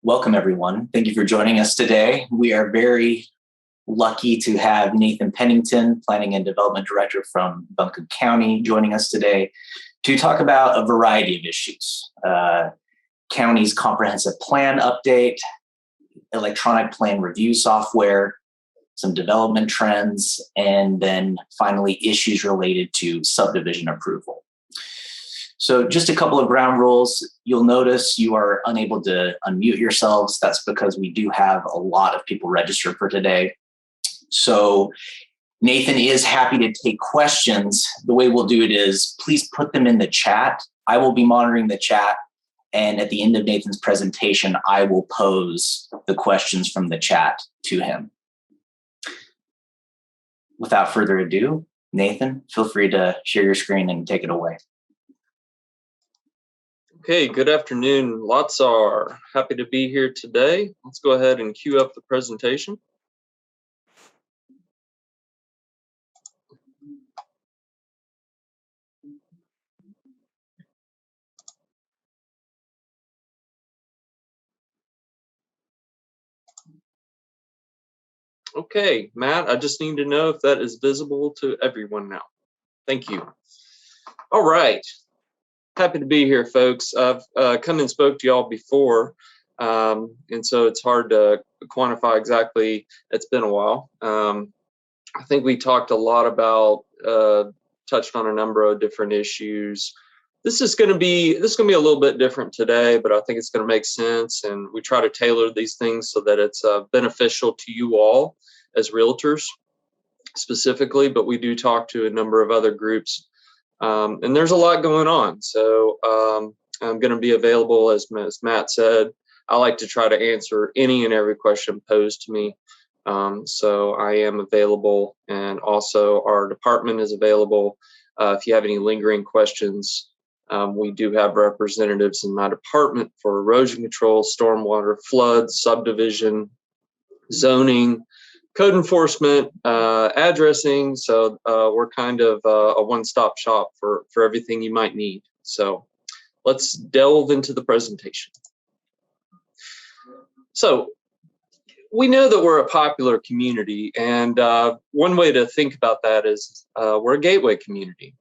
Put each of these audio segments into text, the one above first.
Welcome, everyone. Thank you for joining us today. We are very lucky to have Nathan Pennington, Planning and Development Director from Buncombe County, joining us today to talk about a variety of issues. County's comprehensive plan update, electronic plan review software, some development trends, and then finally issues related to subdivision approval. So just a couple of ground rules. You'll notice you are unable to unmute yourselves. That's because we do have a lot of people registered for today. So Nathan is happy to take questions. The way we'll do it is please put them in the chat. I will be monitoring the chat. And at the end of Nathan's presentation, I will pose the questions from the chat to him. Without further ado, Nathan, feel free to share your screen and take it away. Okay, good afternoon, Lotsar. Happy to be here today. Let's go ahead and queue up the presentation. Okay, Matt, I just need to know if that is visible to everyone now. Thank you. All right. Happy to be here, folks. I've come and spoke to y'all before, and so it's hard to quantify exactly. It's been a while. I think we talked a lot about, touched on a number of different issues. This is going to be a little bit different today, but I think it's going to make sense, and we try to tailor these things so that it's beneficial to you all as realtors specifically, but we do talk to a number of other groups. And there's a lot going on. So I'm going to be available, as Matt said. I like to try to answer any and every question posed to me. So I am available, and also our department is available. If you have any lingering questions, we do have representatives in my department for erosion control, stormwater, flood, subdivision, zoning, code enforcement, addressing. So we're kind of a one-stop shop for everything you might need. So let's delve into the presentation. So we know that we're a popular community, and one way to think about that is we're a gateway community.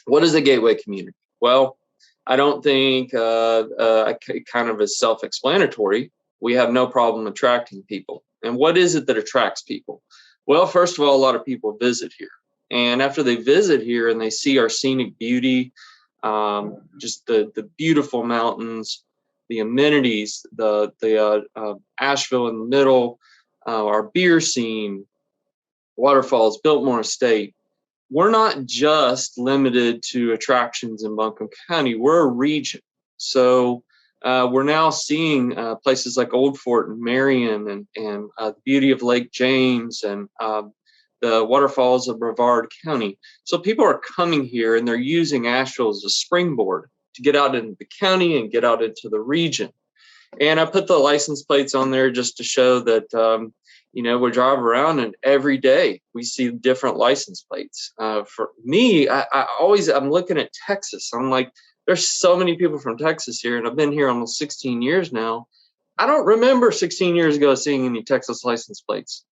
What is a gateway community? Well, I don't think kind of is self-explanatory. We have no problem attracting people. And what is it that attracts people? Well, first of all, a lot of people visit here. And after they visit here and they see our scenic beauty, just the beautiful mountains, the amenities, the Asheville in the middle, our beer scene, waterfalls, Biltmore Estate. We're not just limited to attractions in Buncombe County. We're a region. So we're now seeing places like Old Fort and Marion and the beauty of Lake James and the waterfalls of Brevard County. So people are coming here and they're using Asheville as a springboard to get out into the county and get out into the region. And I put the license plates on there just to show that, we drive around and every day we see different license plates. For me, I'm looking at Texas. I'm like, there's so many people from Texas here, and I've been here almost 16 years now. I don't remember 16 years ago seeing any Texas license plates.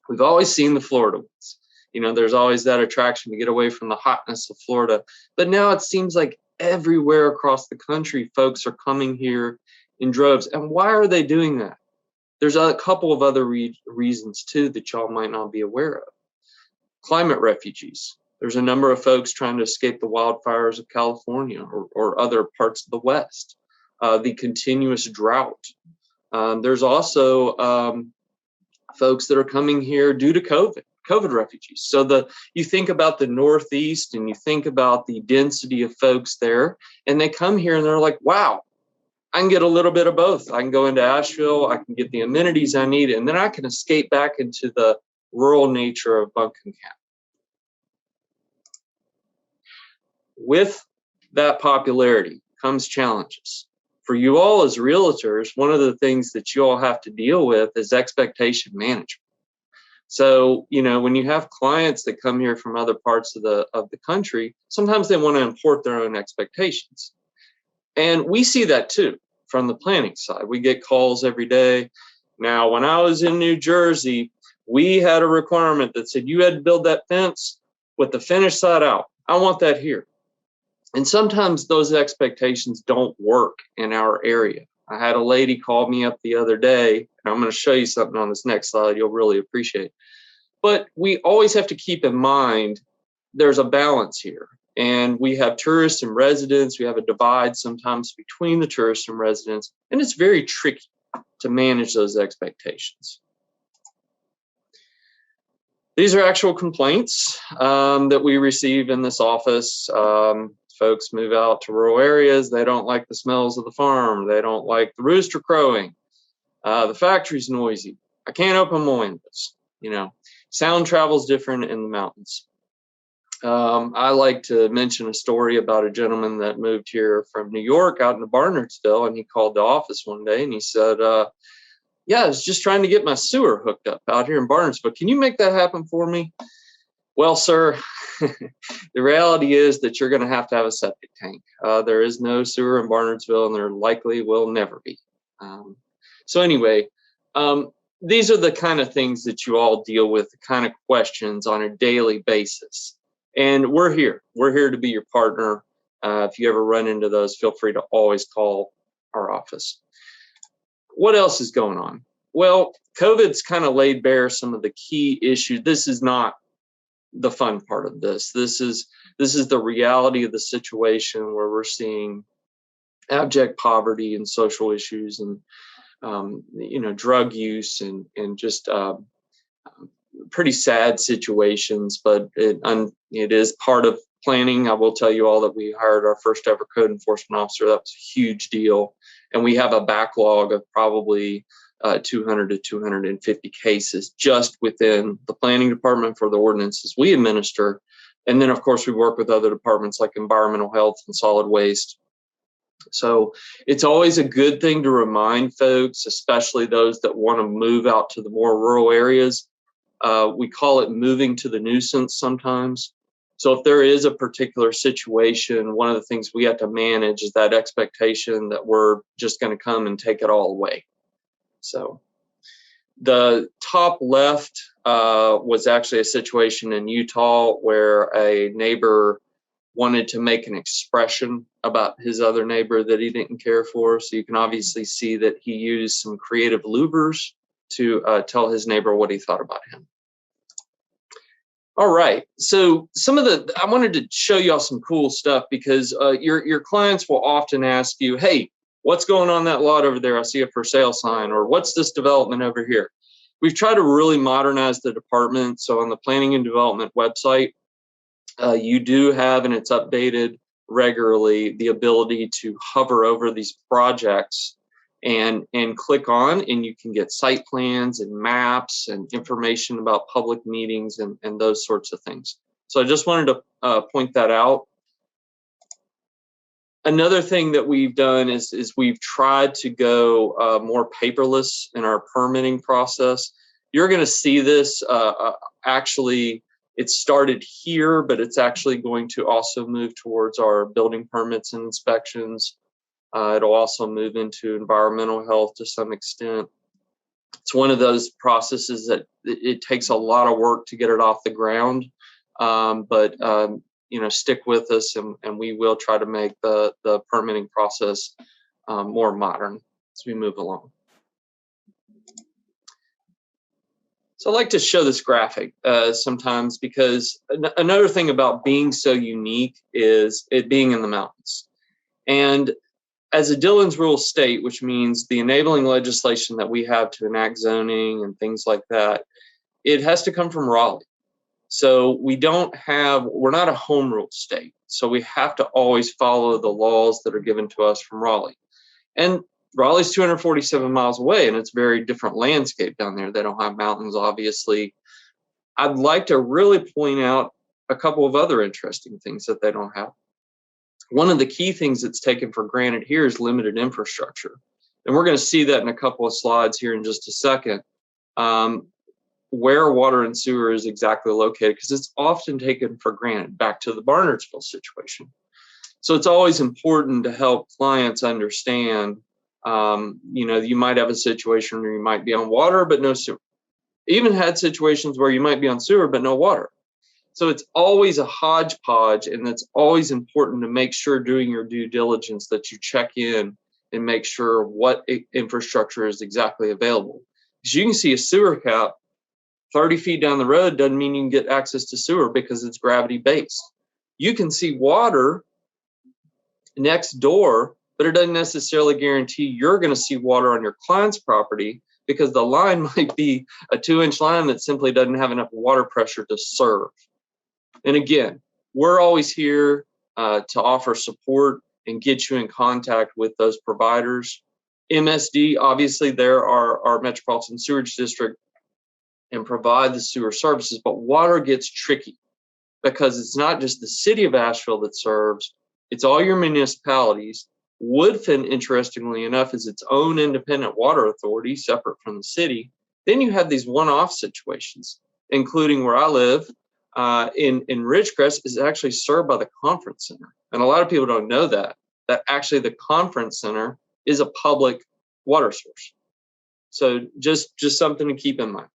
We've always seen the Florida ones. There's always that attraction to get away from the hotness of Florida. But now it seems like everywhere across the country, folks are coming here in droves. And why are they doing that? There's a couple of other reasons, too, that y'all might not be aware of. Climate refugees. There's a number of folks trying to escape the wildfires of California or other parts of the West, the continuous drought. There's also folks that are coming here due to COVID refugees. So you think about the Northeast and you think about the density of folks there, and they come here and they're like, wow, I can get a little bit of both. I can go into Asheville, I can get the amenities I need, and then I can escape back into the rural nature of Buncombe County. With that popularity comes challenges. For you all as realtors, one of the things that you all have to deal with is expectation management. So, when you have clients that come here from other parts of the country, sometimes they want to import their own expectations. And we see that too. from the planning side. We get calls every day. Now, when I was in New Jersey, we had a requirement that said you had to build that fence with the finished side out. I want that here. And sometimes those expectations don't work in our area. I had a lady call me up the other day, and I'm going to show you something on this next slide you'll really appreciate. But we always have to keep in mind there's a balance here. And we have tourists and residents. We have a divide sometimes between the tourists and residents. And it's very tricky to manage those expectations. These are actual complaints that we receive in this office. Folks move out to rural areas. They don't like the smells of the farm. They don't like the rooster crowing. The factory's noisy. I can't open my windows. You know, sound travels different in the mountains. I like to mention a story about a gentleman that moved here from New York out into Barnardsville, and he called the office one day and he said, yeah, I was just trying to get my sewer hooked up out here in Barnardsville. Can you make that happen for me? Well, sir, the reality is that you're going to have a septic tank. There is no sewer in Barnardsville, and there likely will never be. So anyway, these are the kind of things that you all deal with, the kind of questions on a daily basis. And we're here. We're here to be your partner. If you ever run into those, feel free to always call our office. What else is going on? Well, COVID's kind of laid bare some of the key issues. This is not the fun part of this. This is the reality of the situation where we're seeing abject poverty and social issues and drug use and just pretty sad situations, but it is part of planning. I will tell you all that we hired our first ever code enforcement officer. That was a huge deal. And we have a backlog of probably 200 to 250 cases just within the planning department for the ordinances we administer. And then, of course, we work with other departments like environmental health and solid waste. So it's always a good thing to remind folks, especially those that want to move out to the more rural areas. We call it moving to the nuisance sometimes. So if there is a particular situation, one of the things we have to manage is that expectation that we're just going to come and take it all away. So the top left was actually a situation in Utah where a neighbor wanted to make an expression about his other neighbor that he didn't care for. So you can obviously see that he used some creative louvers to tell his neighbor what he thought about him. All right, so I wanted to show y'all some cool stuff because your clients will often ask you, hey, what's going on that lot over there? I see a for sale sign, or what's this development over here? We've tried to really modernize the department. So on the planning and development website, you do have, and it's updated regularly, the ability to hover over these projects and click on, and you can get site plans and maps and information about public meetings and those sorts of things. So I just wanted to point that out. Another thing that we've done is we've tried to go more paperless in our permitting process. You're going to see this actually, it started here, but it's actually going to also move towards our building permits and inspections. It'll also move into environmental health to some extent. It's one of those processes that it takes a lot of work to get it off the ground, but stick with us, and we will try to make the permitting process more modern as we move along. So I like to show this graphic sometimes because another thing about being so unique is it being in the mountains. And as a Dillon's Rule state, which means the enabling legislation that we have to enact zoning and things like that, it has to come from Raleigh. So we're not a home rule state. So we have to always follow the laws that are given to us from Raleigh. And Raleigh's 247 miles away, and it's a very different landscape down there. They don't have mountains, obviously. I'd like to really point out a couple of other interesting things that they don't have. One of the key things that's taken for granted here is limited infrastructure. And we're going to see that in a couple of slides here in just a second, where water and sewer is exactly located, because it's often taken for granted, back to the Barnardsville situation. So it's always important to help clients understand You might have a situation where you might be on water, but no sewer. Even had situations where you might be on sewer, but no water. So it's always a hodgepodge, and it's always important to make sure doing your due diligence that you check in and make sure what infrastructure is exactly available. Because you can see a sewer cap 30 feet down the road doesn't mean you can get access to sewer because it's gravity based. You can see water next door, but it doesn't necessarily guarantee you're going to see water on your client's property because the line might be a 2-inch line that simply doesn't have enough water pressure to serve. And again, we're always here to offer support and get you in contact with those providers. MSD, obviously, they're our Metropolitan Sewerage District and provide the sewer services, but water gets tricky because it's not just the city of Asheville that serves, it's all your municipalities. Woodfin, interestingly enough, is its own independent water authority separate from the city. Then you have these one-off situations, including where I live in Ridgecrest is actually served by the conference center. And a lot of people don't know that actually the conference center is a public water source. So just something to keep in mind.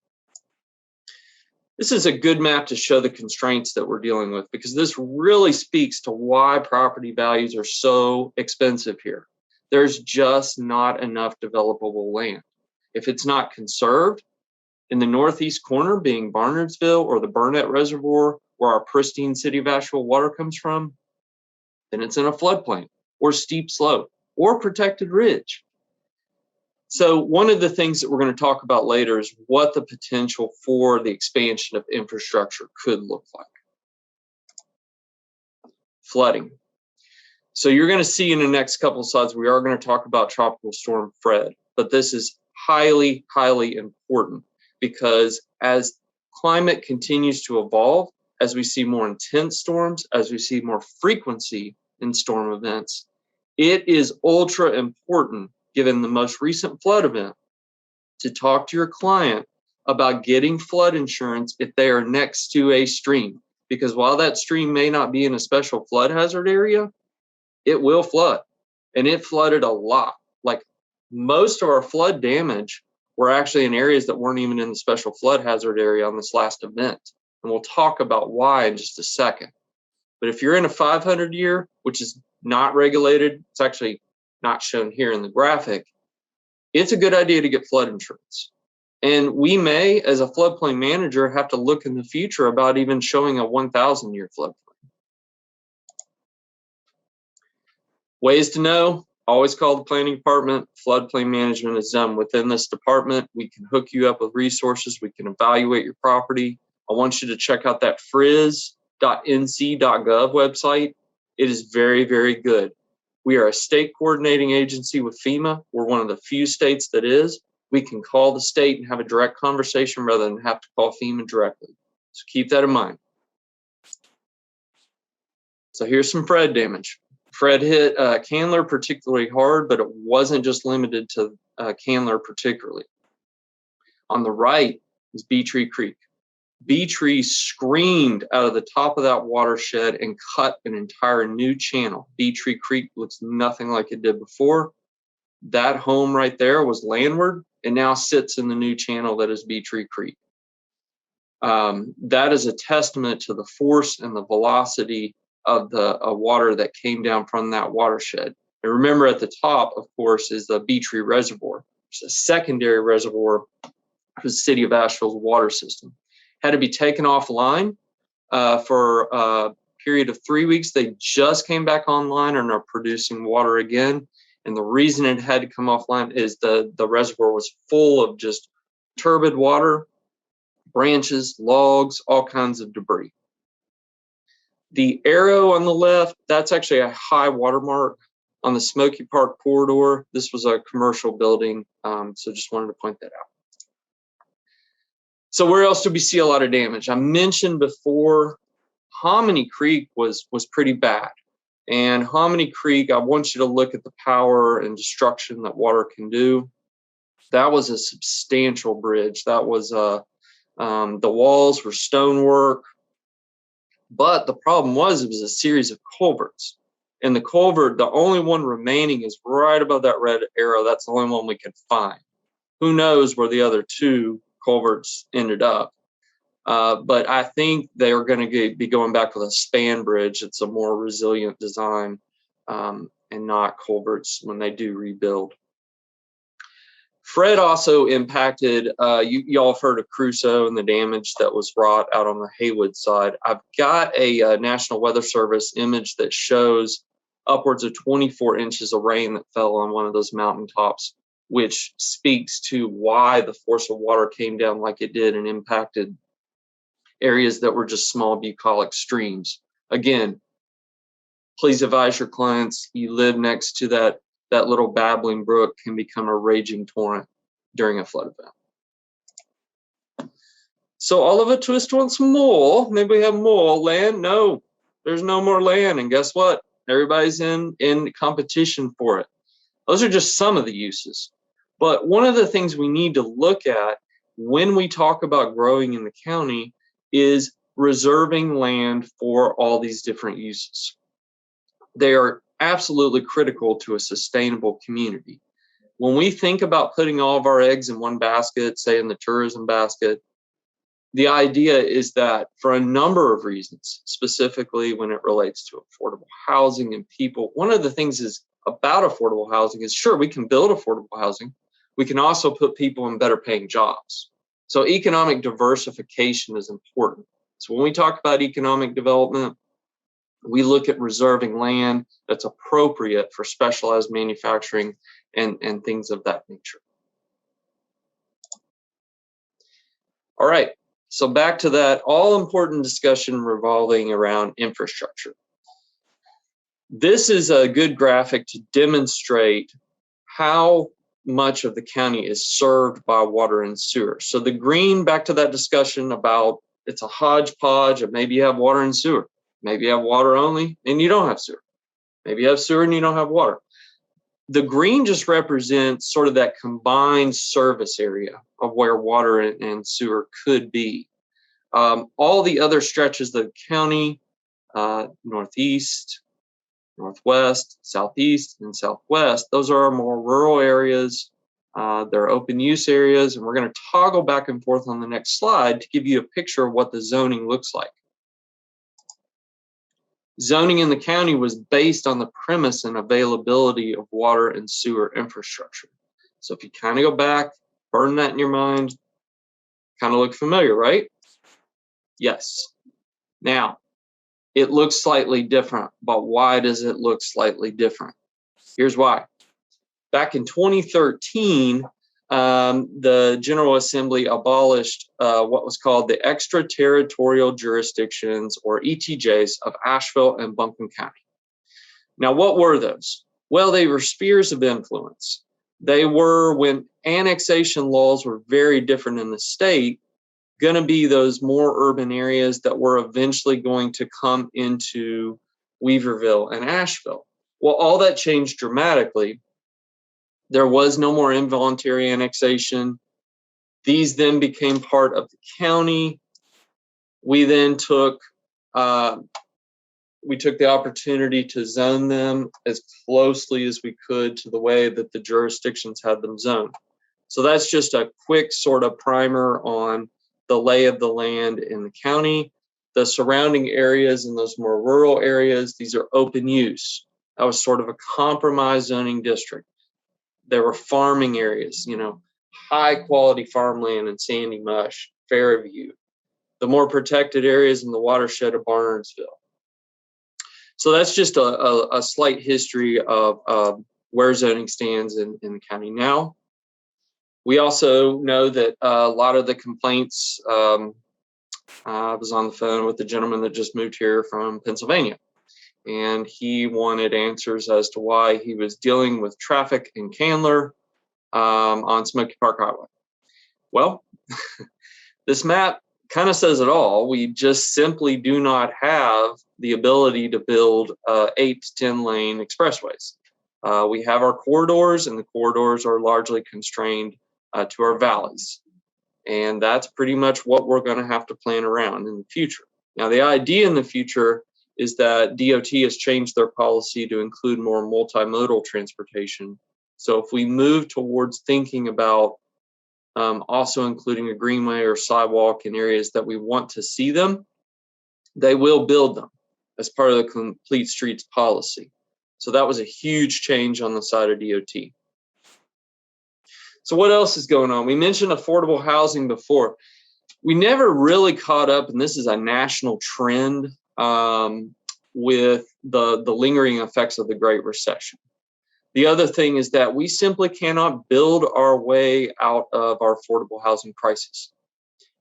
This is a good map to show the constraints that we're dealing with because this really speaks to why property values are so expensive here. There's just not enough developable land. If it's not conserved, in the northeast corner being Barnardsville or the Burnett Reservoir, where our pristine city of Asheville water comes from, then it's in a floodplain or steep slope or protected ridge. So one of the things that we're going to talk about later is what the potential for the expansion of infrastructure could look like. Flooding. So you're going to see in the next couple of slides, we are going to talk about Tropical Storm Fred, but this is highly, highly important because as climate continues to evolve, as we see more intense storms, as we see more frequency in storm events, it is ultra important, given the most recent flood event, to talk to your client about getting flood insurance if they are next to a stream. Because while that stream may not be in a special flood hazard area, it will flood. And it flooded a lot. Like most of our flood damage were actually in areas that weren't even in the special flood hazard area on this last event. And we'll talk about why in just a second. But if you're in a 500 year, which is not regulated, it's actually not shown here in the graphic, it's a good idea to get flood insurance. And we may, as a floodplain manager, have to look in the future about even showing a 1,000 year floodplain. Ways to know, always call the planning department. Floodplain management is done within this department. We can hook you up with resources. We can evaluate your property. I want you to check out that frizz.nc.gov website. It is very, very good. We are a state coordinating agency with FEMA. We're one of the few states that is. We can call the state and have a direct conversation rather than have to call FEMA directly. So keep that in mind. So here's some Fred damage. Fred hit Candler particularly hard, but it wasn't just limited to Candler particularly. On the right is Bee Tree Creek. Bee Tree screamed out of the top of that watershed and cut an entire new channel. Bee Tree Creek looks nothing like it did before. That home right there was landward and now sits in the new channel that is Bee Tree Creek. That is a testament to the force and the velocity of the water that came down from that watershed. And remember, at the top, of course, is the Bee Tree Reservoir. It's a secondary reservoir for the city of Asheville's water system. Had to be taken offline for a period of 3 weeks. They just came back online and are producing water again. And the reason it had to come offline is the reservoir was full of just turbid water, branches, logs, all kinds of debris. The arrow on the left, that's actually a high water mark on the Smoky Park corridor. This was a commercial building, so just wanted to point that out. So where else did we see a lot of damage? I mentioned before, Hominy Creek was pretty bad. And Hominy Creek, I want you to look at the power and destruction that water can do. That was a substantial bridge. That was the walls were stonework. But the problem was it was a series of culverts. And the culvert, the only one remaining is right above that red arrow. That's the only one we could find. Who knows where the other two culverts ended up. But I think they are going to be going back with a span bridge. It's a more resilient design, and not culverts when they do rebuild. Fred also impacted, y'all have heard of Crusoe and the damage that was wrought out on the Haywood side. I've got a National Weather Service image that shows upwards of 24 inches of rain that fell on one of those mountaintops, which speaks to why the force of water came down like it did and impacted areas that were just small bucolic streams. Again, please advise your clients, you live next to that little babbling brook can become a raging torrent during a flood event. So all of a twist wants more. Maybe we have more land. No, there's no more land. And guess what? Everybody's in competition for it. Those are just some of the uses. But one of the things we need to look at when we talk about growing in the county is reserving land for all these different uses. They are absolutely critical to a sustainable community. When we think about putting all of our eggs in one basket, say in the tourism basket, the idea is that for a number of reasons, specifically when it relates to affordable housing and people, one of the things is about affordable housing is, sure, we can build affordable housing. We can also put people in better paying jobs. So economic diversification is important. So when we talk about economic development, we look at reserving land that's appropriate for specialized manufacturing and things of that nature. All right, so back to that all-important discussion revolving around infrastructure. This is a good graphic to demonstrate how much of the county is served by water and sewer. So the green, back to that discussion about it's a hodgepodge of maybe you have water and sewer. Maybe you have water only and you don't have sewer. Maybe you have sewer and you don't have water. The green just represents sort of that combined service area of where water and sewer could be. All the other stretches of the county, northeast, northwest, southeast, and southwest, those are our more rural areas. They're open use areas, and we're going to toggle back and forth on the next slide to give you a picture of what the zoning looks like. Zoning in the county was based on the premise and availability of water and sewer infrastructure. So if you kind of go back, burn that in your mind, kind of look familiar, right? Yes. Now, it looks slightly different, but why does it look slightly different? Here's why. Back in 2013, the General Assembly abolished what was called the extraterritorial jurisdictions, or ETJs, of Asheville and Buncombe County. Now, what were those? Well, they were spheres of influence. They were, when annexation laws were very different in the state, going to be those more urban areas that were eventually going to come into Weaverville and Asheville. Well, all that changed dramatically. There was no more involuntary annexation. These then became part of the county. We then took the opportunity to zone them as closely as we could to the way that the jurisdictions had them zoned. So that's just a quick sort of primer on the lay of the land in the county. The surrounding areas and those more rural areas, these are open use. That was sort of a compromise zoning district. There were farming areas, high quality farmland in Sandy Mush, Fairview, the more protected areas in the watershed of Barnesville. So that's just a slight history of where zoning stands in the county now. We also know that a lot of the complaints, I was on the phone with the gentleman that just moved here from Pennsylvania, and he wanted answers as to why he was dealing with traffic in Candler on Smoky Park Highway. Well, this map kind of says it all. We just simply do not have the ability to build 8 to 10 lane expressways. We have our corridors, and the corridors are largely constrained to our valleys. And that's pretty much what we're going to have to plan around in the future. Now, the idea in the future is that DOT has changed their policy to include more multimodal transportation. So if we move towards thinking about also including a greenway or sidewalk in areas that we want to see them, they will build them as part of the Complete Streets policy. So that was a huge change on the side of DOT. So what else is going on? We mentioned affordable housing before. We never really caught up, and this is a national trend, with the lingering effects of the Great Recession. The other thing is that we simply cannot build our way out of our affordable housing crisis.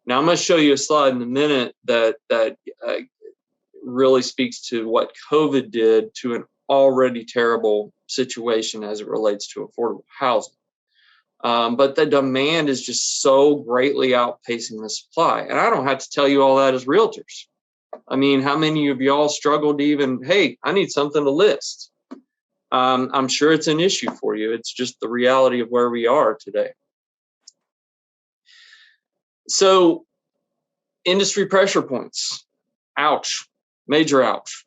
Now, I'm going to show you a slide in a minute that really speaks to what COVID did to an already terrible situation as it relates to affordable housing. But the demand is just so greatly outpacing the supply. And I don't have to tell you all that as realtors. I mean, how many of y'all struggled to even, hey, I need something to list? I'm sure it's an issue for you. It's just the reality of where we are today. So, industry pressure points. Ouch. Major ouch.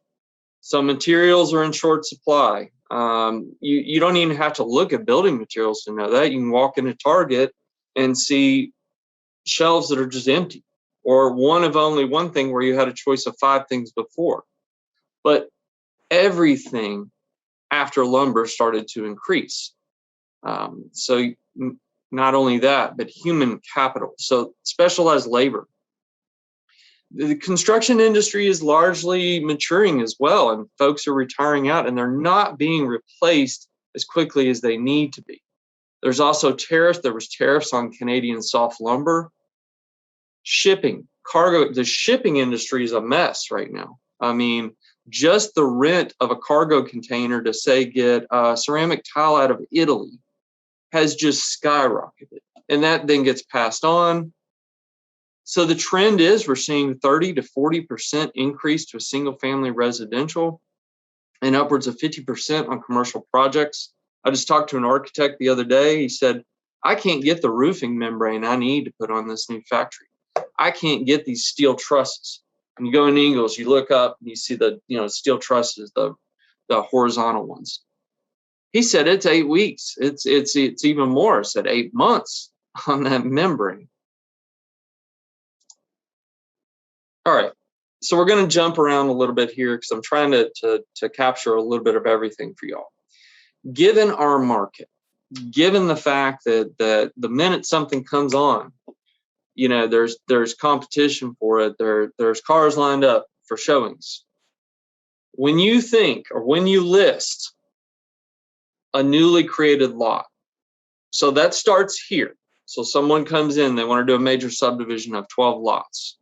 So materials are in short supply. You don't even have to look at building materials to know that. You can walk into Target and see shelves that are just empty, or one of only one thing where you had a choice of 5 things before. But everything after lumber started to increase. So not only that, but human capital. So specialized labor. The construction industry is largely maturing as well, and folks are retiring out, and they're not being replaced as quickly as they need to be. There's also tariffs. There was tariffs on Canadian soft lumber. Shipping, cargo, the shipping industry is a mess right now. I mean, just the rent of a cargo container to, say, get ceramic tile out of Italy has just skyrocketed, and that then gets passed on. So the trend is we're seeing 30 to 40% increase to a single family residential and upwards of 50% on commercial projects. I just talked to an architect the other day. He said, I can't get the roofing membrane I need to put on this new factory. I can't get these steel trusses. When you go in Ingalls, you look up and you see the steel trusses, the horizontal ones. He said it's 8 weeks. It's even more. He said 8 months on that membrane. All right, so we're going to jump around a little bit here because I'm trying to capture a little bit of everything for y'all. Given our market, given the fact that the minute something comes on, there's competition for it. There's cars lined up for showings. When you think or when you list a newly created lot, so that starts here. So someone comes in, they want to do a major subdivision of 12 lots.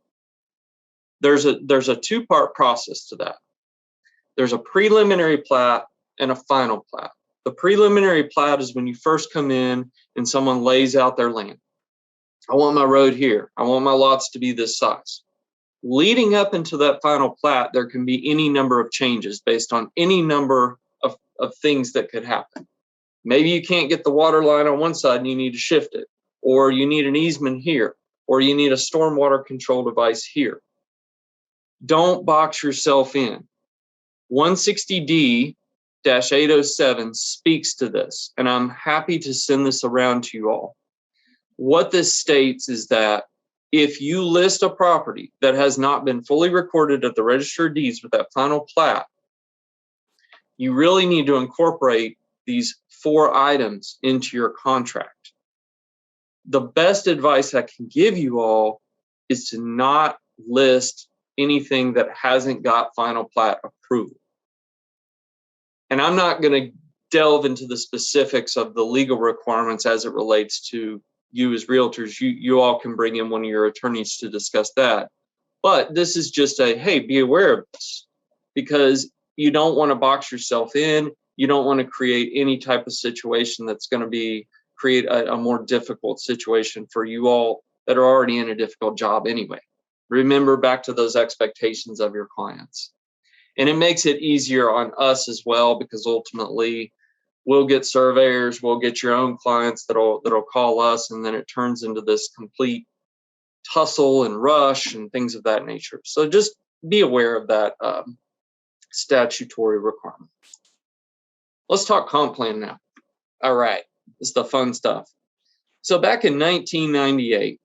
There's a 2-part process to that. There's a preliminary plat and a final plat. The preliminary plat is when you first come in and someone lays out their land. I want my road here. I want my lots to be this size. Leading up into that final plat, there can be any number of changes based on any number of things that could happen. Maybe you can't get the water line on one side and you need to shift it, or you need an easement here, or you need a stormwater control device here. Don't box yourself in. 160D-807 speaks to this, and I'm happy to send this around to you all. What this states is that if you list a property that has not been fully recorded at the Register of Deeds with that final plat, you really need to incorporate these 4 items into your contract. The best advice I can give you all is to not list anything that hasn't got final plat approval. And I'm not going to delve into the specifics of the legal requirements as it relates to you as realtors. You all can bring in one of your attorneys to discuss that. But this is just hey, be aware of this, because you don't want to box yourself in. You don't want to create any type of situation that's going to create a more difficult situation for you all that are already in a difficult job anyway. Remember back to those expectations of your clients. And it makes it easier on us as well, because ultimately we'll get surveyors, we'll get your own clients that'll call us, and then it turns into this complete tussle and rush and things of that nature. So just be aware of that statutory requirement. Let's talk comp plan now. All right, this is the fun stuff. So back in 1998,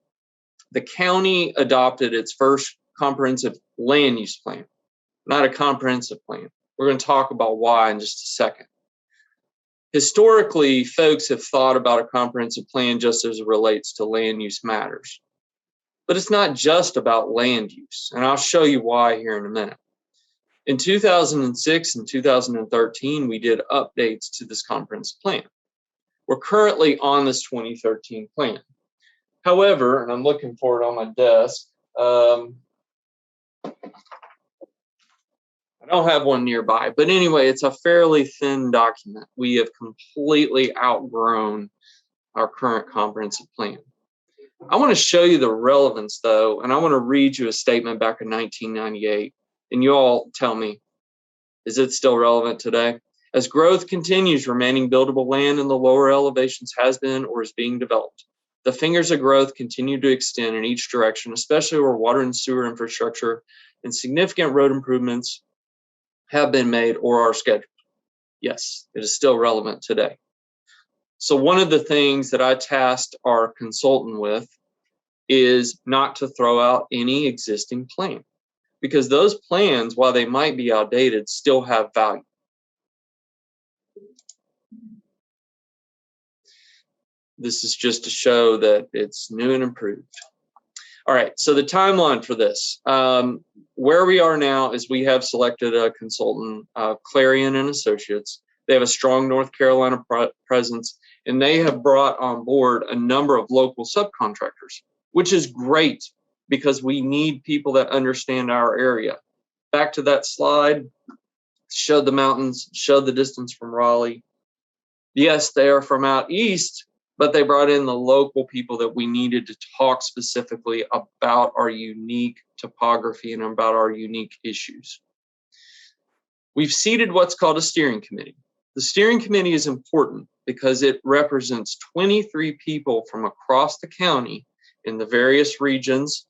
the county adopted its first comprehensive land use plan, not a comprehensive plan. We're going to talk about why in just a second. Historically, folks have thought about a comprehensive plan just as it relates to land use matters. But it's not just about land use, and I'll show you why here in a minute. In 2006 and 2013, we did updates to this comprehensive plan. We're currently on this 2013 plan. However, and I'm looking for it on my desk, I don't have one nearby, but anyway, it's a fairly thin document. We have completely outgrown our current comprehensive plan. I want to show you the relevance though, and I want to read you a statement back in 1998, and you all tell me, is it still relevant today? As growth continues, remaining buildable land in the lower elevations has been or is being developed. The fingers of growth continue to extend in each direction, especially where water and sewer infrastructure and significant road improvements have been made or are scheduled. Yes, it is still relevant today. So one of the things that I tasked our consultant with is not to throw out any existing plan, because those plans, while they might be outdated, still have value. This is just to show that it's new and improved. All right, so the timeline for this. Where we are now is we have selected a consultant, Clarion and Associates. They have a strong North Carolina presence, and they have brought on board a number of local subcontractors, which is great because we need people that understand our area. Back to that slide, showed the mountains, showed the distance from Raleigh. Yes, they are from out east, but they brought in the local people that we needed to talk specifically about our unique topography and about our unique issues. We've seated what's called a steering committee. The steering committee is important because it represents 23 people from across the county in the various regions,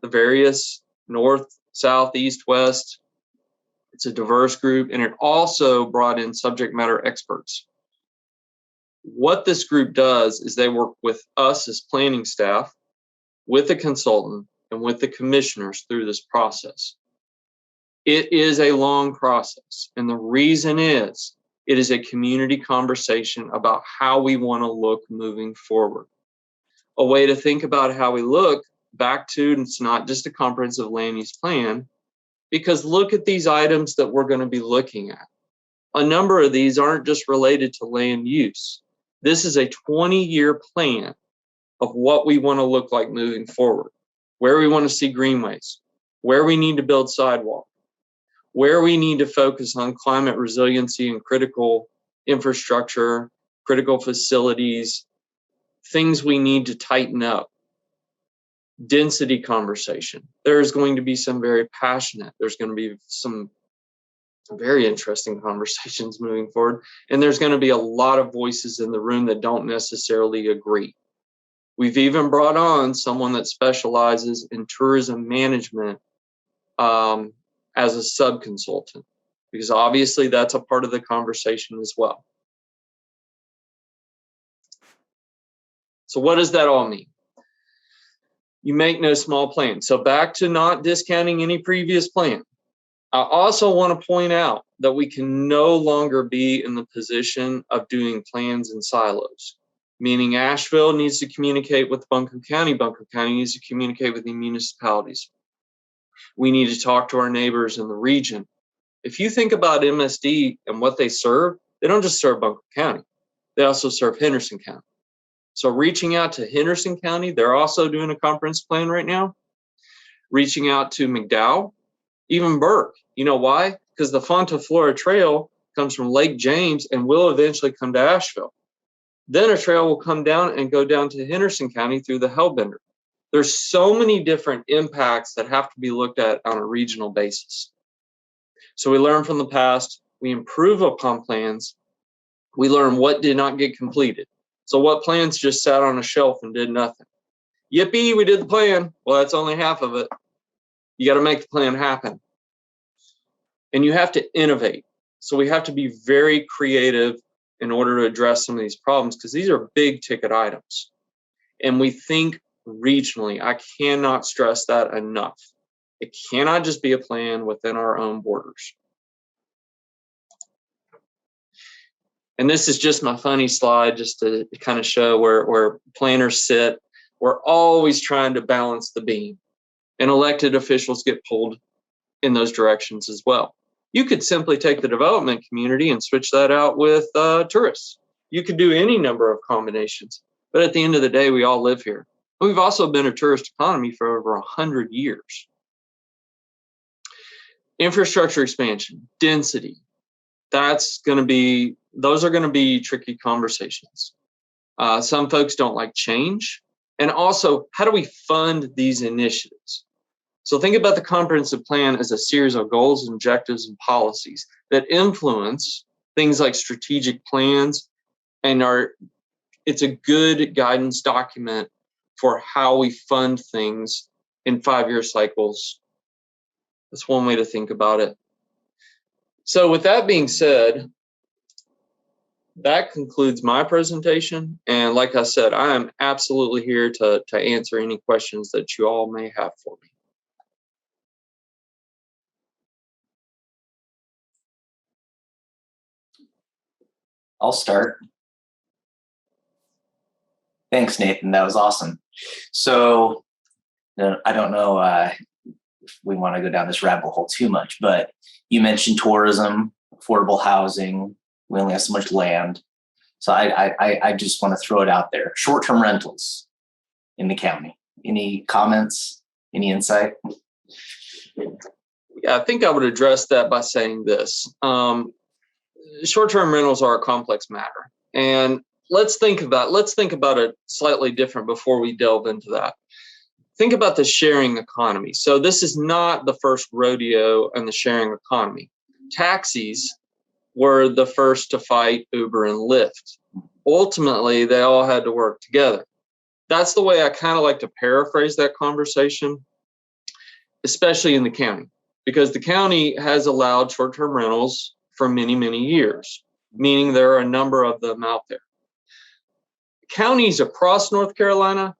the various north, south, east, west. It's a diverse group, and it also brought in subject matter experts. What this group does is they work with us as planning staff, with the consultant, and with the commissioners through this process. It is a long process, and the reason is it is a community conversation about how we want to look moving forward. A way to think about how we look back to, it's not just a comprehensive land use plan, because look at these items that we're going to be looking at. A number of these aren't just related to land use. This is a 20-year plan of what we want to look like moving forward, where we want to see greenways, where we need to build sidewalk, where we need to focus on climate resiliency and critical infrastructure, critical facilities, things we need to tighten up. Density conversation. There's going to be some very passionate, there's going to be some very interesting conversations moving forward. And there's going to be a lot of voices in the room that don't necessarily agree. We've even brought on someone that specializes in tourism management as a sub-consultant, because obviously that's a part of the conversation as well. So what does that all mean? You make no small plan. So back to not discounting any previous plan. I also want to point out that we can no longer be in the position of doing plans in silos, meaning Asheville needs to communicate with Buncombe County needs to communicate with the municipalities. We need to talk to our neighbors in the region. If you think about MSD and what they serve, they don't just serve Buncombe County, they also serve Henderson County. So reaching out to Henderson County, they're also doing a comprehensive plan right now. Reaching out to McDowell, even Burke. You know why? Because the Fonta Flora Trail comes from Lake James and will eventually come to Asheville. Then a trail will come down and go down to Henderson County through the Hellbender. There's so many different impacts that have to be looked at on a regional basis. So we learn from the past, we improve upon plans, we learn what did not get completed. So what plans just sat on a shelf and did nothing? Yippee, we did the plan. Well, that's only half of it. You got to make the plan happen. and you have to innovate. So we have to be very creative in order to address some of these problems, because these are big ticket items. And we think regionally. I cannot stress that enough. It cannot just be a plan within our own borders. And this is just my funny slide, just to kind of show where planners sit. We're always trying to balance the beam, and elected officials get pulled in those directions as well. You could simply take the development community and switch that out with tourists. You could do any number of combinations, but at the end of the day, we all live here. We've also been a tourist economy for over 100 years. Infrastructure expansion, density, those are going to be tricky conversations. Some folks don't like change. And also, how do we fund these initiatives? So think about the comprehensive plan as a series of goals, objectives, and policies that influence things like strategic plans, and it's a good guidance document for how we fund things in 5-year cycles. That's one way to think about it. So with that being said, that concludes my presentation. And like I said, I am absolutely here to answer any questions that you all may have for me. I'll start. Thanks, Nathan. That was awesome. So I don't know if we want to go down this rabbit hole too much, but you mentioned tourism, affordable housing. We only have so much land. So I just want to throw it out there. Short-term rentals in the county. Any comments? Any insight? Yeah, I think I would address that by saying this. Short-term rentals are a complex matter. And let's think about it slightly different before we delve into that. Think about the sharing economy. So this is not the first rodeo in the sharing economy. Taxis were the first to fight Uber and Lyft. Ultimately, they all had to work together. That's the way I kind of like to paraphrase that conversation, especially in the county, because the county has allowed short-term rentals for many, many years, meaning there are a number of them out there. Counties across North Carolina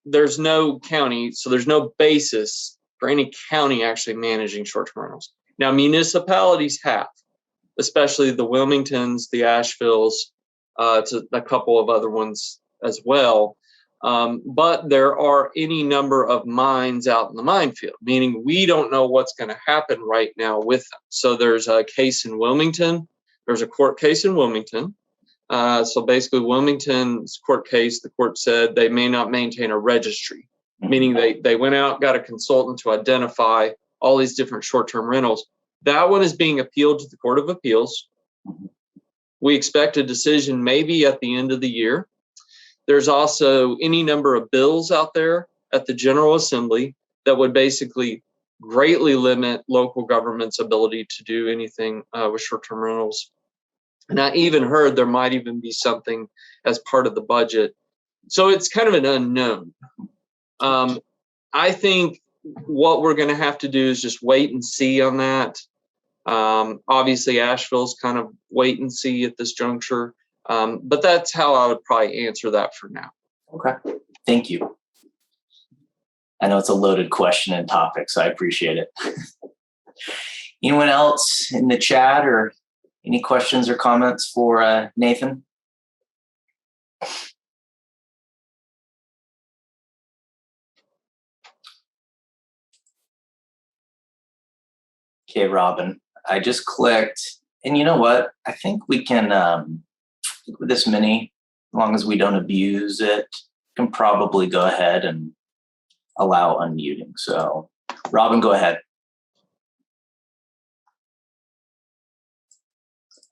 there's no county, so there's no basis for any county actually managing short-term rentals. Now, municipalities have, especially the Wilmingtons, the Asheville's, to a couple of other ones as well. But there are any number of mines out in the minefield, meaning we don't know what's going to happen right now with them. So there's a case in Wilmington. There's a court case in Wilmington. So basically, Wilmington's court case, the court said they may not maintain a registry, meaning they went out, got a consultant to identify all these different short-term rentals. That one is being appealed to the Court of Appeals. We expect a decision maybe at the end of the year. There's also any number of bills out there at the General Assembly that would basically greatly limit local government's ability to do anything with short-term rentals. And I even heard there might even be something as part of the budget. So it's kind of an unknown. I think what we're going to have to do is just wait and see on that. Obviously, Asheville's kind of wait and see at this juncture. But that's how I would probably answer that for now. Okay, thank you. I know it's a loaded question and topic, so I appreciate it. Anyone else in the chat or any questions or comments for Nathan? Okay, Robin, I just clicked, and you know what? I think we can, with this many, as long as we don't abuse it, can probably go ahead and allow unmuting. So, Robin, go ahead.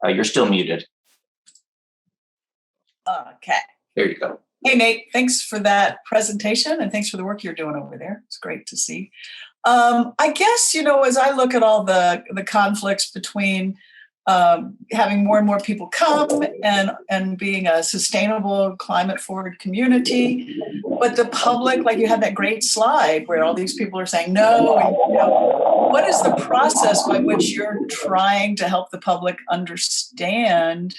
You're still muted. Okay. There you go. Hey, Nate, thanks for that presentation and thanks for the work you're doing over there. It's great to see. I guess, as I look at all the conflicts between having more and more people come and being a sustainable climate forward community, but the public, like you had that great slide where all these people are saying no, and, what is the process by which you're trying to help the public understand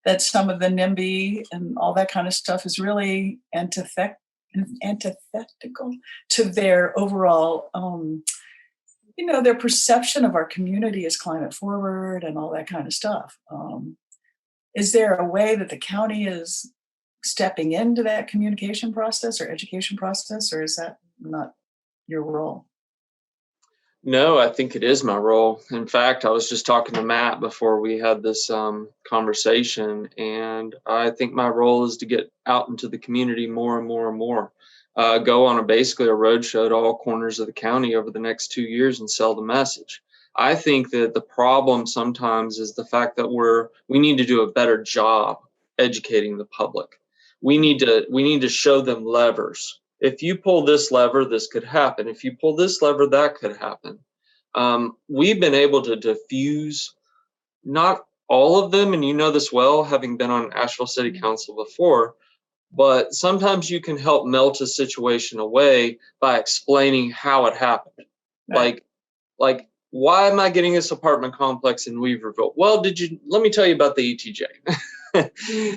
that some of the NIMBY and all that kind of stuff is really antithetical to their overall, their perception of our community as climate forward and all that kind of stuff? Is there a way that the county is stepping into that communication process or education process, or is that not your role? No, I think it is my role. In fact, I was just talking to Matt before we had this conversation, and I think my role is to get out into the community more and more and more. Go on basically a roadshow to all corners of the county over the next 2 years and sell the message. I think that the problem sometimes is the fact that we need to do a better job educating the public. We need to show them levers. If you pull this lever, this could happen. If you pull this lever, that could happen. We've been able to diffuse not all of them, and you know this well, having been on Asheville City Council before, but sometimes you can help melt a situation away by explaining how it happened. Right. Like, why am I getting this apartment complex in Weaverville? Well, let me tell you about the ETJ.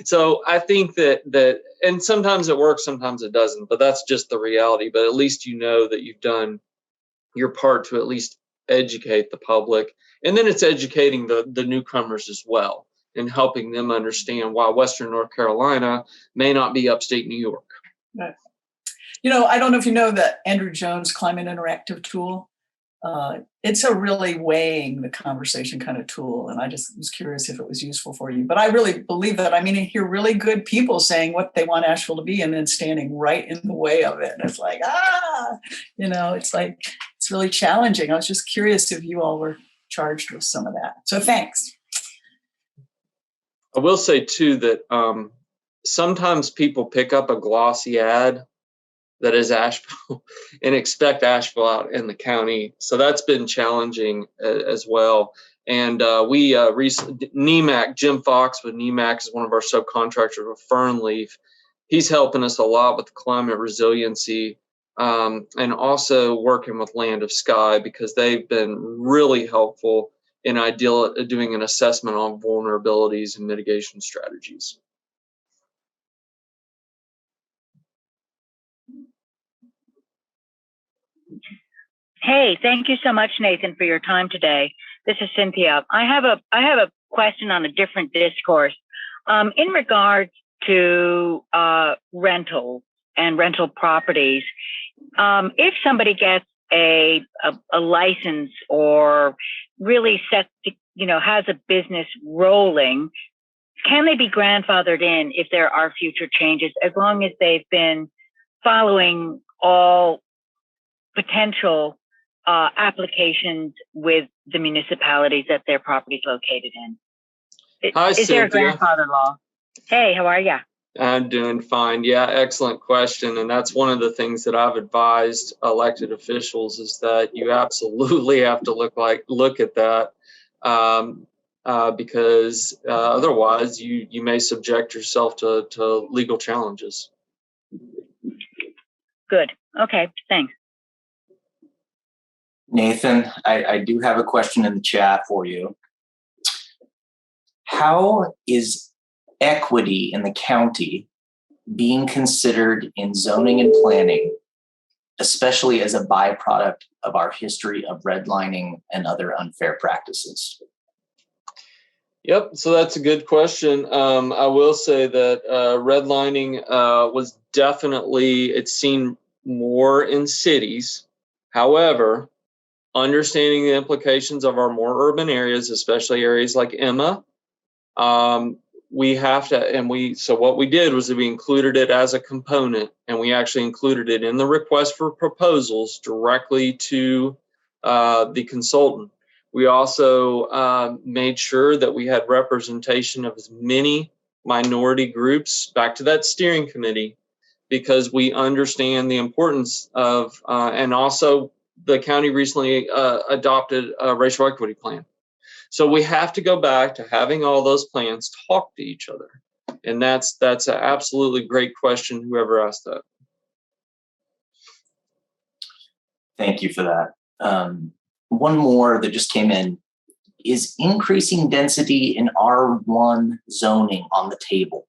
So I think that, and sometimes it works, sometimes it doesn't, but that's just the reality. But at least you know that you've done your part to at least educate the public. And then it's educating the newcomers as well and helping them understand why Western North Carolina may not be upstate New York. Right. I don't know if you know the Andrew Jones Climate Interactive tool. It's a really weighing the conversation kind of tool. And I just was curious if it was useful for you. But I really believe that. I hear really good people saying what they want Asheville to be and then standing right in the way of it. And it's like, it's really challenging. I was just curious if you all were charged with some of that. So thanks. I will say, too, that sometimes people pick up a glossy ad that is Asheville and expect Asheville out in the county. So that's been challenging as well. And NEMAC, Jim Fox with NEMAC is one of our subcontractors with Fernleaf. He's helping us a lot with climate resiliency and also working with Land of Sky, because they've been really helpful in doing an assessment on vulnerabilities and mitigation strategies. Hey, thank you so much, Nathan, for your time today. This is Cynthia. I have a question on a different discourse. In regards to rental and rental properties, if somebody gets a license or really has a business rolling, can they be grandfathered in if there are future changes, as long as they've been following all potential applications with the municipalities that their property is located in? Hi, is there a Cynthia. grandfather law? Hey, how are you? I'm doing fine. Yeah, excellent question. And that's one of the things that I've advised elected officials, is that you absolutely have to look at that because otherwise you may subject yourself to legal challenges. Good. Okay, thanks. Nathan, I do have a question in the chat for you. How is equity in the county being considered in zoning and planning, especially as a byproduct of our history of redlining and other unfair practices? Yep, so that's a good question. I will say that redlining was definitely, it's seen more in cities. However, understanding the implications of our more urban areas, especially areas like Emma, we have to, so what we did was that we included it as a component, and we actually included it in the request for proposals directly to the consultant. We also made sure that we had representation of as many minority groups, back to that steering committee, because we understand the importance of, and also the county recently adopted a racial equity plan. So we have to go back to having all those plans talk to each other. And that's an absolutely great question, whoever asked that. Thank you for that. one more that just came in. Is increasing density in R1 zoning on the table?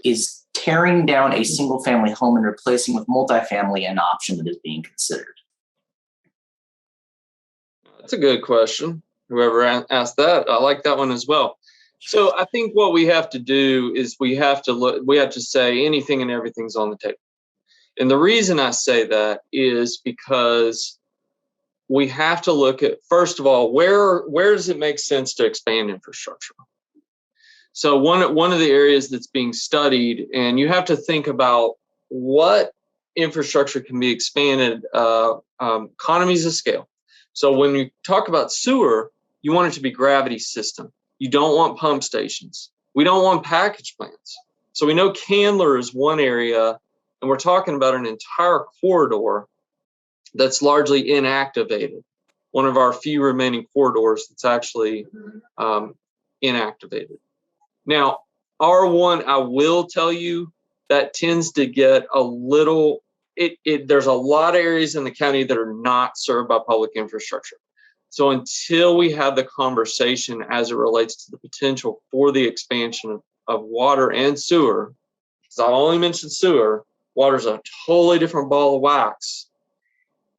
Is tearing down a single family home and replacing with multifamily an option that is being considered? That's a good question. Whoever asked that, I like that one as well. So I think what we have to do is we have to say anything and everything's on the table. And the reason I say that is because we have to look at, first of all, where does it make sense to expand infrastructure? So one of the areas that's being studied, and you have to think about what infrastructure can be expanded, economies of scale. So when you talk about sewer, you want it to be gravity system. You don't want pump stations. We don't want package plants. So we know Candler is one area, and we're talking about an entire corridor that's largely inactivated. One of our few remaining corridors that's actually inactivated. Now, R1, I will tell you, that tends to get a little, there's a lot of areas in the county that are not served by public infrastructure. So until we have the conversation as it relates to the potential for the expansion of water and sewer, because I only mentioned sewer, water's a totally different ball of wax.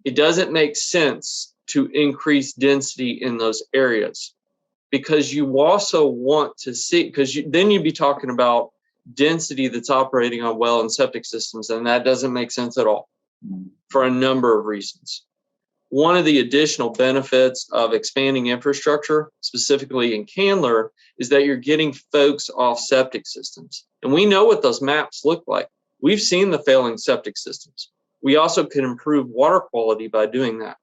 It doesn't make sense to increase density in those areas, because you also want to see, then you'd be talking about density that's operating on well and septic systems, and that doesn't make sense at all for a number of reasons. One of the additional benefits of expanding infrastructure, specifically in Candler, is that you're getting folks off septic systems. And we know what those maps look like. We've seen the failing septic systems. We also can improve water quality by doing that.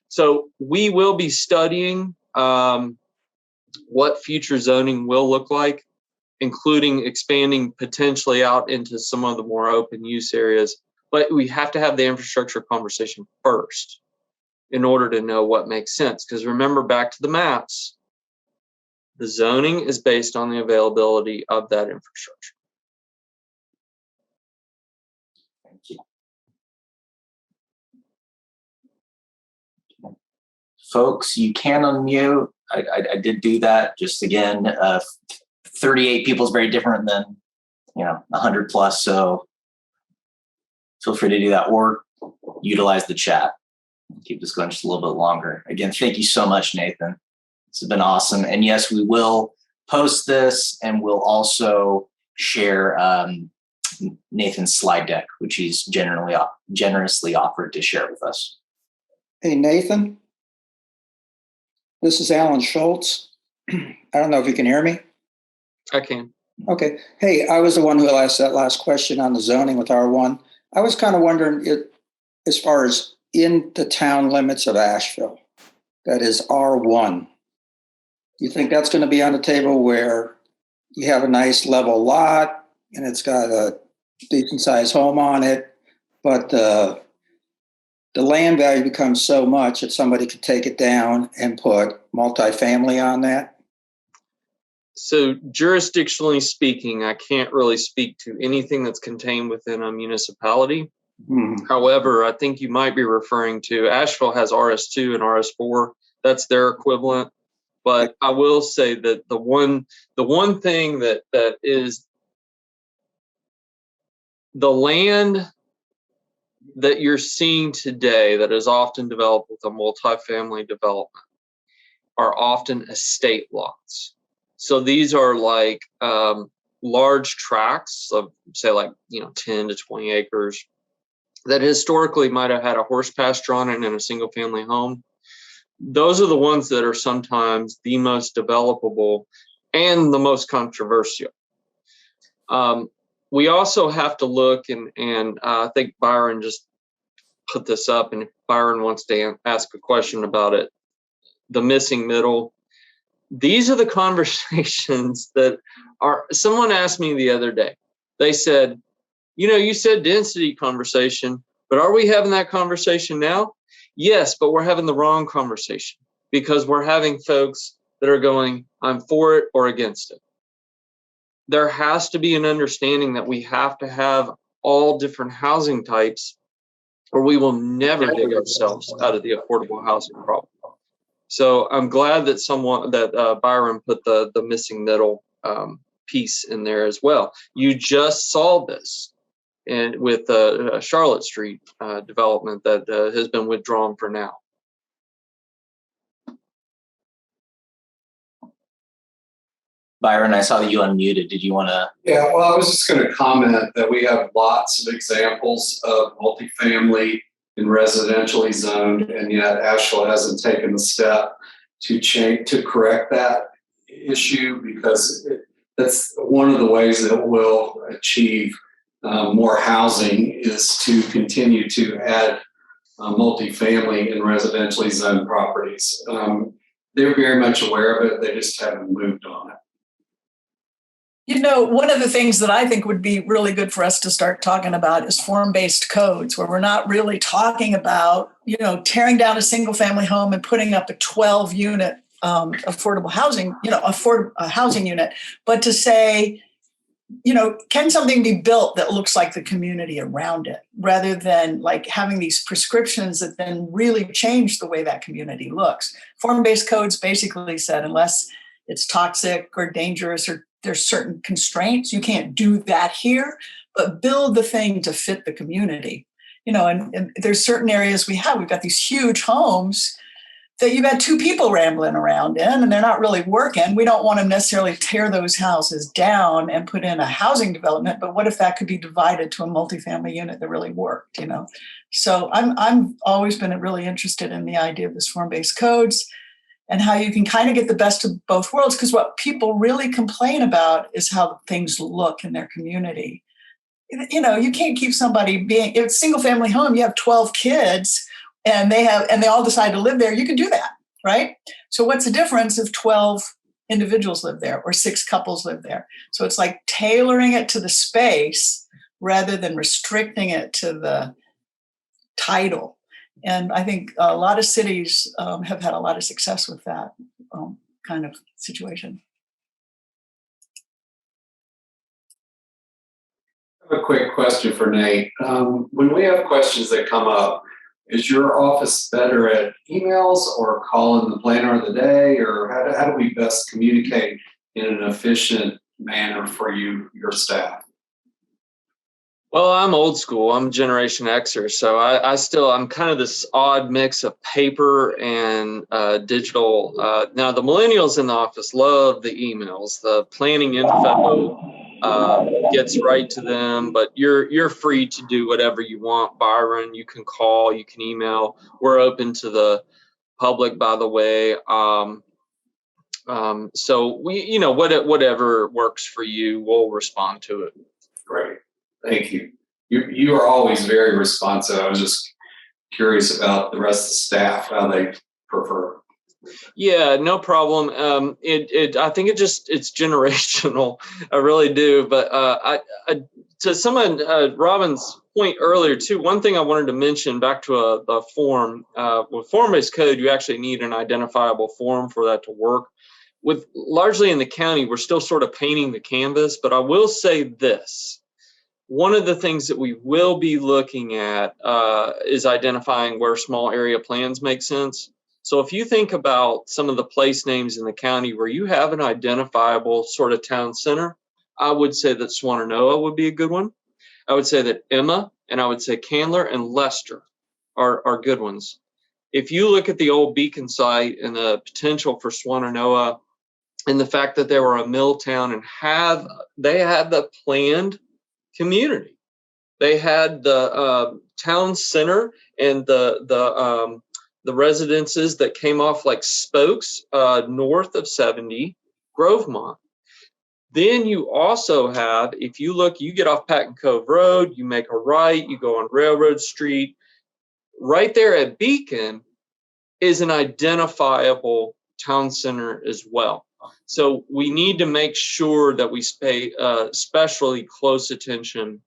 So we will be studying what future zoning will look like, including expanding potentially out into some of the more open use areas. But we have to have the infrastructure conversation first in order to know what makes sense. Because remember, back to the maps, the zoning is based on the availability of that infrastructure. Thank you. Folks, you can unmute. I did do that. Just again, 38 people is very different than 100 plus. So feel free to do that or utilize the chat. Keep this going just a little bit longer. Again, thank you so much, Nathan. This has been awesome. And yes, we will post this, and we'll also share Nathan's slide deck, which he's generously offered to share with us. Hey, Nathan. This is Alan Schultz. I don't know if you can hear me. I can. Okay. Hey, I was the one who asked that last question on the zoning with R1. I was kind of wondering, as far as in the town limits of Asheville, that is R1, you think that's going to be on the table where you have a nice level lot and it's got a decent sized home on it, but the land value becomes so much that somebody could take it down and put multifamily on that? So jurisdictionally speaking, I can't really speak to anything that's contained within a municipality. However, I think you might be referring to Asheville has RS2 and RS4. That's their equivalent. But I will say that the one thing that is the land that you're seeing today that is often developed with a multifamily development are often estate lots. So these are like large tracts of, say, like 10 to 20 acres that historically might have had a horse pasture on it in a single family home. Those are the ones that are sometimes the most developable and the most controversial. We also have to look, and I think Byron just put this up, and if Byron wants to ask a question about it, the missing middle. These are the conversations that are, someone asked me the other day, they said, you said density conversation, but are we having that conversation now? Yes, but we're having the wrong conversation because we're having folks that are going, I'm for it or against it. There has to be an understanding that we have to have all different housing types or we will never dig ourselves out of the affordable housing problem. So I'm glad that Byron put the missing middle piece in there as well. You just saw this with Charlotte Street development that has been withdrawn for now. Byron, I saw that you unmuted. Did you want to? Yeah, well, I was just going to comment that we have lots of examples of multifamily and residentially zoned, and yet Asheville hasn't taken the step to correct that issue, because that's one of the ways that we'll achieve more housing is to continue to add multifamily and residentially zoned properties. They're very much aware of it. They just haven't moved on it. You know, one of the things that I think would be really good for us to start talking about is form-based codes, where we're not really talking about, you know, tearing down a single family home and putting up a 12-unit affordable housing, you know, a housing unit, but to say, you know, can something be built that looks like the community around it, rather than like having these prescriptions that then really change the way that community looks. Form-based codes basically said, unless it's toxic or dangerous or there's certain constraints, you can't do that here, but build the thing to fit the community. You know, and there's certain areas we've got these huge homes that you've got two people rambling around in and they're not really working. We don't want to necessarily tear those houses down and put in a housing development, but what if that could be divided to a multifamily unit that really worked, you know? So I'm always been really interested in the idea of this form-based codes and how you can kind of get the best of both worlds, because what people really complain about is how things look in their community. You know, you can't keep somebody being, if it's a single family home, you have 12 kids and they all decide to live there, you can do that, right? So what's the difference if 12 individuals live there or 6 couples live there? So it's like tailoring it to the space rather than restricting it to the title. And I think a lot of cities have had a lot of success with that kind of situation. I have a quick question for Nate. When we have questions that come up, is your office better at emails or calling the planner of the day, or how do we best communicate in an efficient manner for your staff? Well, I'm old school. I'm Generation Xer, so I'm kind of this odd mix of paper and digital. Now, the millennials in the office love the emails. The planning info gets right to them, but you're free to do whatever you want, Byron. You can call, you can email. We're open to the public, by the way. So we, you know, whatever works for you, we'll respond to it. Great. Thank you. You are always very responsive. I was just curious about the rest of the staff, how they prefer. Yeah, no problem. I think it's generational. I really do. But to someone, Robin's point earlier too, one thing I wanted to mention back to the form, with form-based code, you actually need an identifiable form for that to work. With largely in the county, we're still sort of painting the canvas, but I will say this. One of the things that we will be looking at is identifying where small area plans make sense. So if you think about some of the place names in the county where you have an identifiable sort of town center, I would say that Swannanoa would be a good one. I would say that Emma, and I would say Candler and Leicester are good ones. If you look at the old Beacon site and the potential for Swannanoa and the fact that they were a mill town and they had the planned community. They had the town center and the residences that came off like spokes north of 70, Grovemont. Then you also have, if you look, you get off Patton Cove Road, you make a right, you go on Railroad Street. Right there at Beacon is an identifiable town center as well. So we need to make sure that we pay especially close attention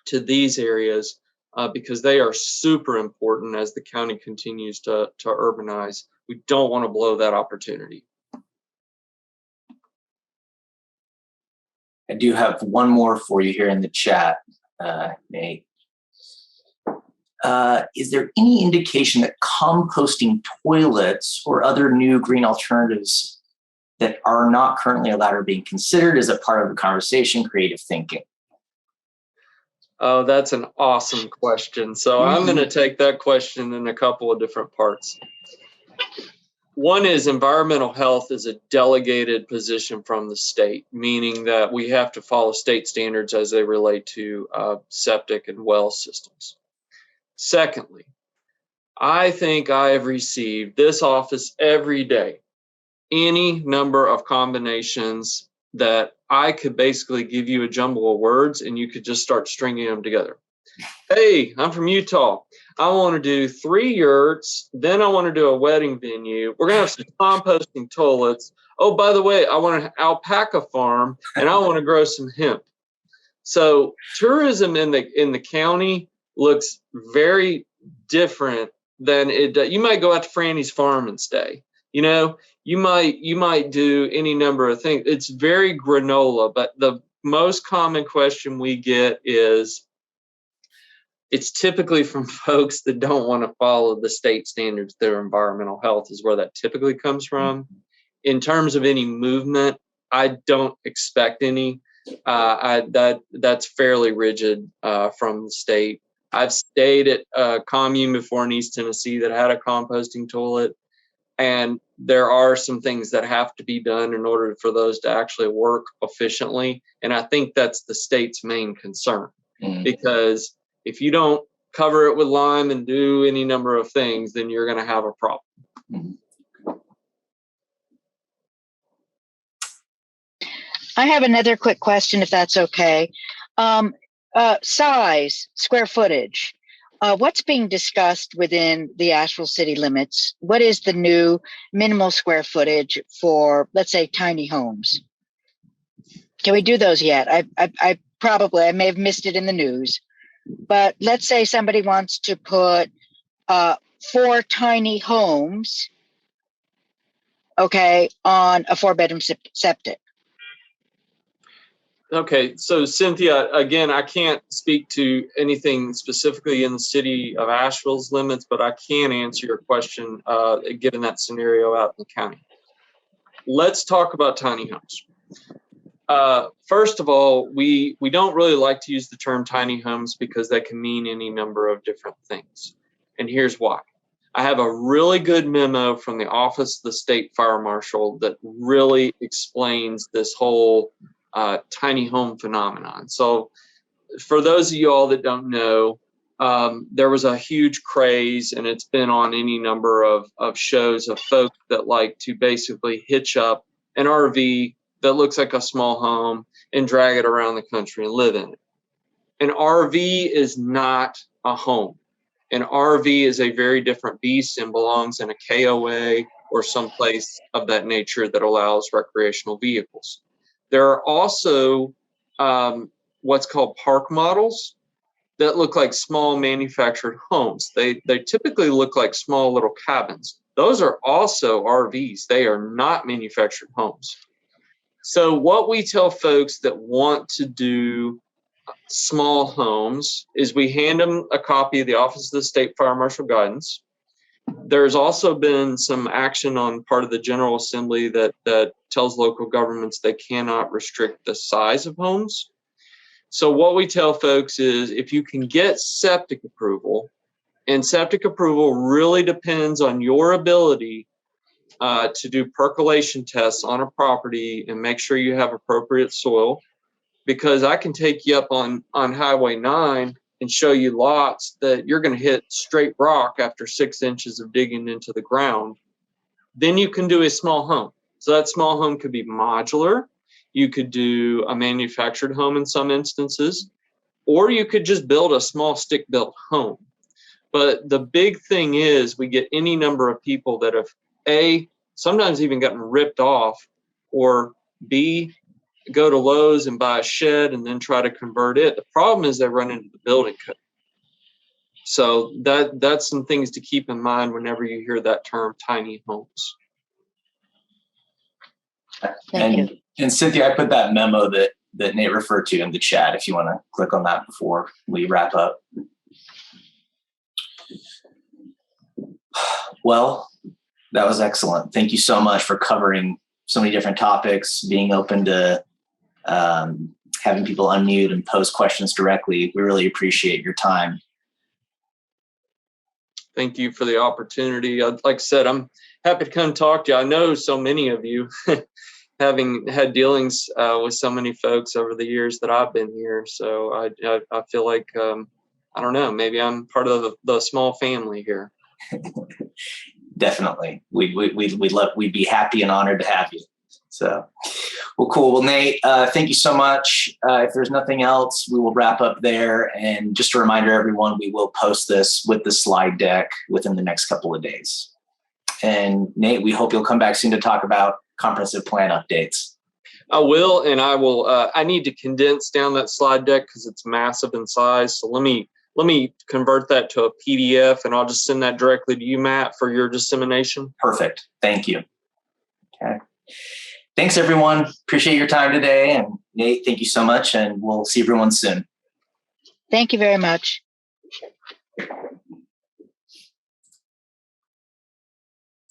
to these areas because they are super important as the county continues to urbanize. We don't want to blow that opportunity. I do have one more for you here in the chat, Nate. is there any indication that composting toilets or other new green alternatives that are not currently allowed are being considered as a part of the conversation, creative thinking? Oh, that's an awesome question. So I'm going to take that question in a couple of different parts. One is environmental health is a delegated position from the state, meaning that we have to follow state standards as they relate to septic and well systems. Secondly, I think I have received this office every day, any number of combinations that I could basically give you a jumble of words and you could just start stringing them together. Hey, I'm from Utah. I want to do 3 yurts. Then I want to do a wedding venue. We're going to have some composting toilets. Oh, by the way, I want an alpaca farm and I want to grow some hemp. So tourism in the county looks very different than it does. You might go out to Franny's farm and stay. You know, you might do any number of things. It's very granola, but the most common question we get is, it's typically from folks that don't want to follow the state standards. Their environmental health is where that typically comes from. In terms of any movement, I don't expect any. That's fairly rigid from the state. I've stayed at a commune before in East Tennessee that had a composting toilet, and there are some things that have to be done in order for those to actually work efficiently. And I think that's the state's main concern, because if you don't cover it with lime and do any number of things, then you're going to have a problem. I have another quick question, if that's okay. Size, square footage. What's being discussed within the Asheville city limits? What is the new minimal square footage for, let's say, tiny homes? Can we do those yet? I may have missed it in the news. But let's say somebody wants to put 4 tiny homes, okay, on a 4-bedroom septic. Okay, so Cynthia, again, I can't speak to anything specifically in the city of Asheville's limits, but I can answer your question given that scenario out in the county. Let's talk about tiny homes. First of all, we don't really like to use the term tiny homes because that can mean any number of different things. And here's why. I have a really good memo from the Office of the State Fire Marshal that really explains this whole tiny home phenomenon. So for those of you all that don't know, there was a huge craze, and it's been on any number of shows of folks that like to basically hitch up an RV that looks like a small home and drag it around the country and live in it. An RV is not a home. An RV is a very different beast and belongs in a KOA or someplace of that nature that allows recreational vehicles. There are also what's called park models that look like small manufactured homes. They typically look like small little cabins. Those are also RVs. They are not manufactured homes. So what we tell folks that want to do small homes is we hand them a copy of the Office of the State Fire Marshal Guidance. There's also been some action on part of the General Assembly that tells local governments they cannot restrict the size of homes. So what we tell folks is if you can get septic approval, and septic approval really depends on your ability to do percolation tests on a property and make sure you have appropriate soil, because I can take you up on Highway 9 and show you lots that you're going to hit straight rock after 6 inches of digging into the ground. Then you can do a small home. So that small home could be modular. You could do a manufactured home in some instances, or you could just build a small stick-built home. But the big thing is we get any number of people that have, A, sometimes even gotten ripped off, or B, go to Lowe's and buy a shed and then try to convert it. The problem is they run into the building code. So that's some things to keep in mind whenever you hear that term tiny homes. Thank you. And Cynthia, I put that memo that Nate referred to in the chat if you want to click on that before we wrap up. Well, that was excellent. Thank you so much for covering so many different topics, being open to having people unmute and pose questions directly. We really appreciate your time. Thank you for the opportunity. Like I said, I'm happy to come talk to you. I know so many of you, having had dealings with so many folks over the years that I've been here. So I feel like, I don't know, maybe I'm part of the small family here. Definitely. We'd be happy and honored to have you. So, well, cool. Well, Nate, thank you so much. If there's nothing else, we will wrap up there. And just a reminder, everyone, we will post this with the slide deck within the next couple of days. And Nate, we hope you'll come back soon to talk about comprehensive plan updates. I will, and I will. I need to condense down that slide deck because it's massive in size. So let me convert that to a PDF, and I'll just send that directly to you, Matt, for your dissemination. Perfect. Thank you. Okay. Thanks, everyone. Appreciate your time today. And Nate, thank you so much. And we'll see everyone soon. Thank you very much.